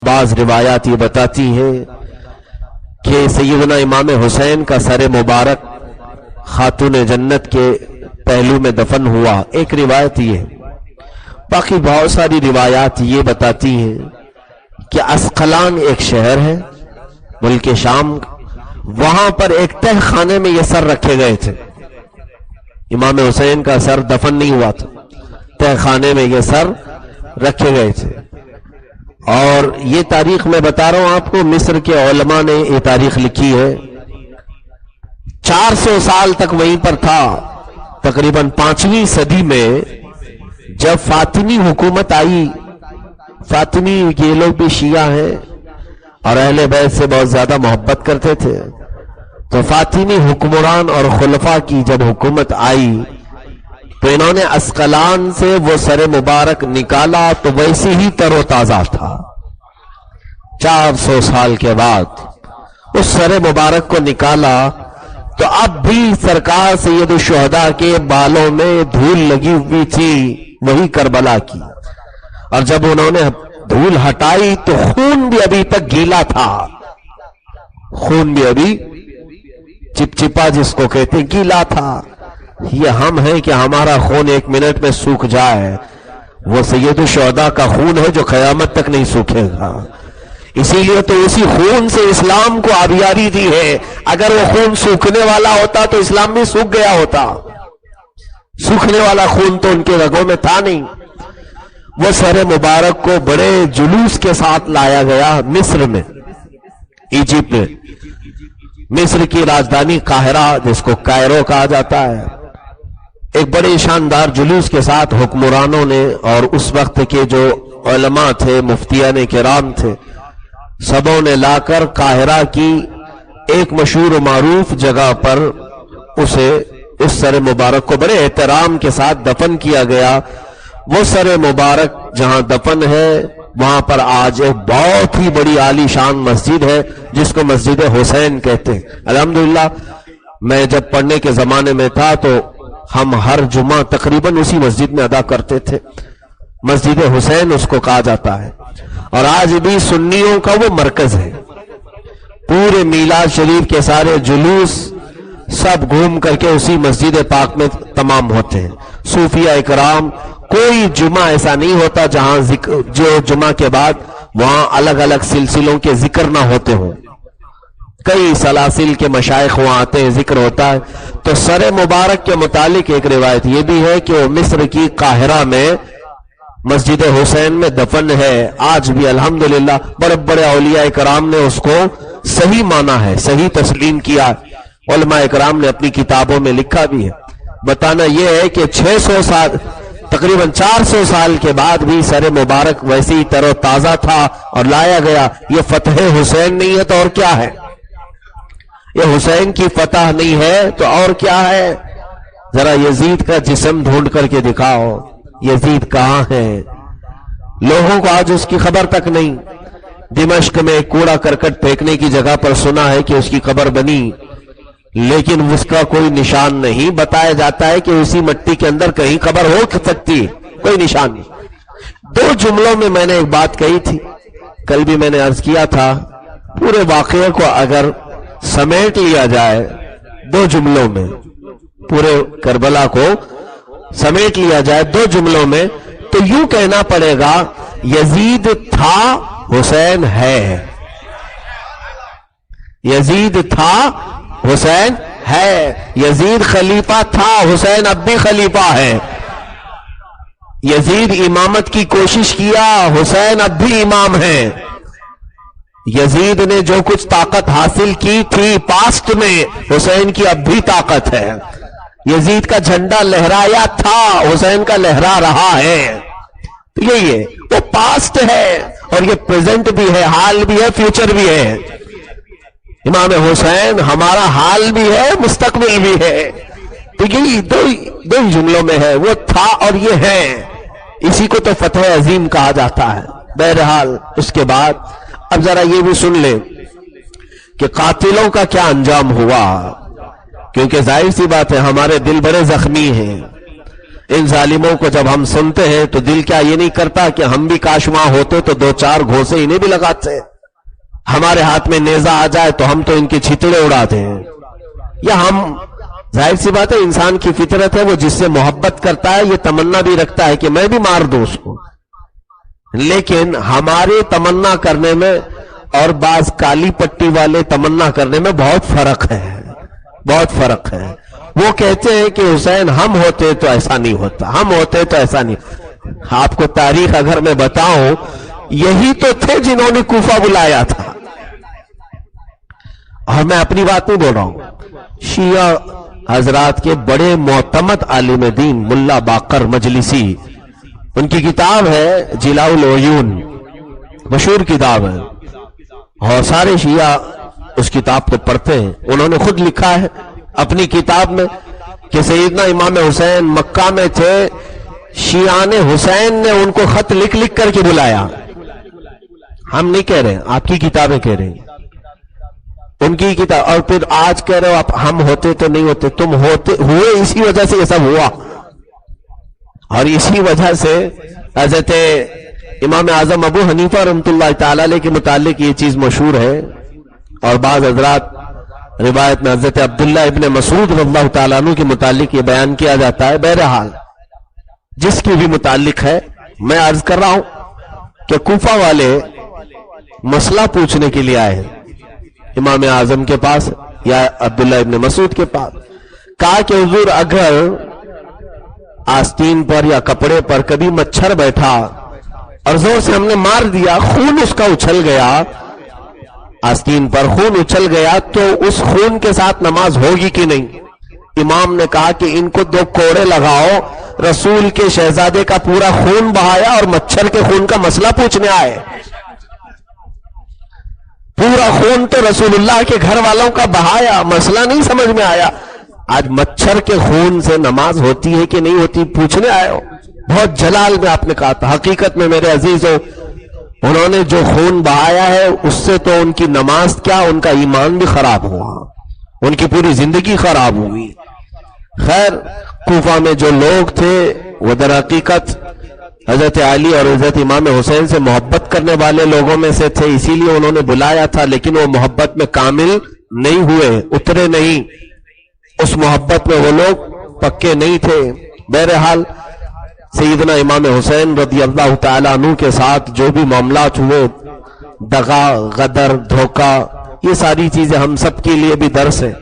بعض روایات یہ بتاتی ہیں کہ سیدنا امام حسین کا سر مبارک خاتون جنت کے پہلو میں دفن ہوا، ایک روایت یہ ہے۔ باقی بہت ساری روایات یہ بتاتی ہیں کہ اسقلان ایک شہر ہے ملک شام، وہاں پر ایک تہ خانے میں یہ سر رکھے گئے تھے۔ امام حسین کا سر دفن نہیں ہوا تھا، تہ خانے میں یہ سر رکھے گئے تھے۔ اور یہ تاریخ میں بتا رہا ہوں آپ کو، مصر کے علماء نے یہ تاریخ لکھی ہے۔ 400 سال تک وہیں پر تھا۔ تقریباً 5ویں صدی میں جب فاطمی حکومت آئی، فاطمی یہ لوگ بھی شیعہ ہیں اور اہل بیت سے بہت زیادہ محبت کرتے تھے، تو فاطمی حکمران اور خلفاء کی جب حکومت آئی تو انہوں نے اسقلان سے وہ سر مبارک نکالا تو ویسے ہی تر و تازہ تھا۔ 400 سال کے بعد اس سر مبارک کو نکالا تو اب بھی سرکار سید الشہداء کے بالوں میں دھول لگی ہوئی تھی، وہی کربلا کی، اور جب انہوں نے دھول ہٹائی تو خون بھی ابھی تک گیلا تھا، خون بھی ابھی چپچپا جس کو کہتے گیلا تھا۔ یہ ہم ہیں کہ ہمارا خون 1 منٹ میں سوکھ جائے، وہ سید الشہداء کا خون ہے جو قیامت تک نہیں سوکھے گا۔ اسی لیے تو اسی خون سے اسلام کو آبیاری دی ہے۔ اگر وہ خون سوکھنے والا ہوتا تو اسلام بھی سوکھ گیا ہوتا، سوکھنے والا خون تو ان کے رگوں میں تھا نہیں۔ وہ سر مبارک کو بڑے جلوس کے ساتھ لایا گیا مصر میں، ایجپٹ میں، مصر کی راجدھانی قاہرہ جس کو کائرو کہا جاتا ہے، ایک بڑے شاندار جلوس کے ساتھ حکمرانوں نے اور اس وقت کے جو علماء تھے، مفتیان کرام تھے، سبوں نے لا کر قاہرہ کی ایک مشہور و معروف جگہ پر اسے اس سر مبارک کو بڑے احترام کے ساتھ دفن کیا گیا۔ وہ سر مبارک جہاں دفن ہے وہاں پر آج ایک بہت ہی بڑی عالی شان مسجد ہے جس کو مسجد حسین کہتے ہیں۔ الحمدللہ میں جب پڑھنے کے زمانے میں تھا تو ہم ہر جمعہ تقریباً اسی مسجد میں ادا کرتے تھے، مسجد حسین اس کو کہا جاتا ہے، اور آج بھی سنیوں کا وہ مرکز ہے۔ پورے میلاد شریف کے سارے جلوس سب گھوم کر کے اسی مسجد پاک میں تمام ہوتے ہیں۔ صوفیہ اکرام کوئی جمعہ ایسا نہیں ہوتا جہاں جو جمعہ کے بعد وہاں الگ الگ سلسلوں کے ذکر نہ ہوتے ہوں، کئی سلاسل کے مشائخ وہاں آتے ہیں، ذکر ہوتا ہے۔ تو سر مبارک کے متعلق ایک روایت یہ بھی ہے کہ وہ مصر کی قاہرہ میں مسجد حسین میں دفن ہے۔ آج بھی الحمدللہ بڑے بڑے اولیاء کرام نے اس کو صحیح مانا ہے، صحیح تسلیم کیا۔ علماء کرام نے اپنی کتابوں میں لکھا بھی ہے۔ بتانا یہ ہے کہ 600 سال تقریباً 400 سال کے بعد بھی سر مبارک ویسے ہی تر و تازہ تھا اور لایا گیا۔ یہ فتح حسین نہیں ہے تو اور کیا ہے؟ یہ حسین کی فتح نہیں ہے تو اور کیا ہے؟ ذرا یزید کا جسم ڈھونڈ کر کے دکھاؤ، یزید کہاں ہے؟ لوگوں کو آج اس کی خبر تک نہیں۔ دمشق میں کوڑا کرکٹ پھینکنے کی جگہ پر سنا ہے کہ اس کی قبر بنی، لیکن اس کا کوئی نشان نہیں۔ بتایا جاتا ہے کہ اسی مٹی کے اندر کہیں قبر ہو سکتی، کوئی نشان نہیں۔ 2 جملوں میں میں نے ایک بات کہی تھی، کل بھی میں نے عرض کیا تھا، پورے واقعے کو اگر سمیٹ لیا جائے 2 جملوں میں، پورے کربلا کو سمیٹ لیا جائے 2 جملوں میں، تو یوں کہنا پڑے گا یزید تھا، حسین ہے۔ یزید تھا، حسین ہے۔ یزید خلیفہ تھا، حسین اب بھی خلیفہ ہے۔ یزید امامت کی کوشش کیا، حسین اب بھی امام ہے۔ یزید نے جو کچھ طاقت حاصل کی تھی پاسٹ میں، حسین کی اب بھی طاقت ہے۔ یزید کا جھنڈا لہرایا تھا، حسین کا لہرا رہا ہے۔ تو یہی ہے، وہ پاسٹ ہے اور یہ پریزنٹ بھی ہے، حال بھی ہے، فیوچر بھی ہے۔ امام حسین ہمارا حال بھی ہے، مستقبل بھی ہے۔ تو یہی دو جملوں میں ہے، وہ تھا اور یہ ہے۔ اسی کو تو فتح عظیم کہا جاتا ہے۔ بہرحال اس کے بعد اب ذرا یہ بھی سن لیں کہ قاتلوں کا کیا انجام ہوا، کیونکہ ظاہر سی بات ہے ہمارے دل بڑے زخمی ہیں۔ ان ظالموں کو جب ہم سنتے ہیں تو دل کیا یہ نہیں کرتا کہ ہم بھی کاش وہاں ہوتے تو دو چار گھوسے انہیں بھی لگاتے، ہمارے ہاتھ میں نیزہ آ جائے تو ہم تو ان کے چھتڑے اڑاتے ہیں؟ یا ہم، ظاہر سی بات ہے انسان کی فطرت ہے، وہ جس سے محبت کرتا ہے یہ تمنا بھی رکھتا ہے کہ میں بھی مار دوں اس کو، لیکن ہمارے تمنا کرنے میں اور بعض کالی پٹی والے تمنا کرنے میں بہت فرق ہے، بہت فرق ہے۔ وہ کہتے ہیں کہ حسین ہم ہوتے تو ایسا نہیں ہوتا، ہم ہوتے تو ایسا نہیں۔ آپ کو تاریخ اگر میں بتاؤں، یہی تو تھے جنہوں نے کوفہ بلایا تھا، اور میں اپنی بات نہیں بول رہا ہوں، شیعہ حضرات کے بڑے معتمد عالم دین ملا باقر مجلسی، ان کی کتاب ہے جلاء العیون، مشہور کتاب ہے، اور سارے شیعہ اس کتاب کو پڑھتے ہیں۔ انہوں نے خود لکھا ہے اپنی کتاب میں کہ سیدنا امام حسین مکہ میں تھے، شیعان حسین نے ان کو خط لکھ لکھ کر کے بلایا۔ ہم نہیں کہہ رہے، آپ کی کتابیں کہہ رہے ہیں، ان کی کتاب، اور پھر آج کہہ رہے ہو آپ ہم ہوتے تو نہیں ہوتے، تم ہوئے اسی وجہ سے یہ سب ہوا، اور اسی وجہ سے حضرت امام اعظم ابو حنیفہ رحمۃ اللہ تعالی علیہ کے متعلق یہ چیز مشہور ہے، اور بعض حضرات روایت میں حضرت عبداللہ ابن مسعود رضی اللہ تعالیٰ عنہ کے متعلق یہ بیان کیا جاتا ہے۔ بہرحال جس کی بھی متعلق ہے، میں عرض کر رہا ہوں کہ کوفہ والے مسئلہ پوچھنے کے لیے آئے ہیں امام اعظم کے پاس یا عبداللہ ابن مسعود کے پاس، کہا کہ حضور اگر آستین پر یا کپڑے پر کبھی مچھر بیٹھا اور زور سے ہم نے مار دیا، خون اس کا اچھل گیا، آستین پر خون اچھل گیا، تو اس خون کے ساتھ نماز ہوگی کہ نہیں؟ امام نے کہا کہ ان کو دو کوڑے لگاؤ، رسول کے شہزادے کا پورا خون بہایا اور مچھر کے خون کا مسئلہ پوچھنے آئے۔ پورا خون تو رسول اللہ کے گھر والوں کا بہایا، مسئلہ نہیں سمجھ میں آیا، آج مچھر کے خون سے نماز ہوتی ہے کہ نہیں ہوتی پوچھنے آئے ہو۔ بہت جلال میں آپ نے کہا تھا، حقیقت میں میرے عزیزوں، انہوں نے جو خون بہایا ہے اس سے تو ان کی نماز کیا، ان کا ایمان بھی خراب ہوا، ان کی پوری زندگی خراب ہوئی۔ خیر، کوفہ میں جو لوگ تھے وہ در حقیقت حضرت علی اور حضرت امام حسین سے محبت کرنے والے لوگوں میں سے تھے، اسی لیے انہوں نے بلایا تھا، لیکن وہ محبت میں کامل نہیں ہوئے، اترے نہیں، اس محبت میں وہ لوگ پکے نہیں تھے۔ بہرحال سیدنا امام حسین رضی اللہ تعالیٰ عنہ کے ساتھ جو بھی معاملات ہوئے، دغا، غدر، دھوکہ، یہ ساری چیزیں ہم سب کے لیے بھی درس ہیں۔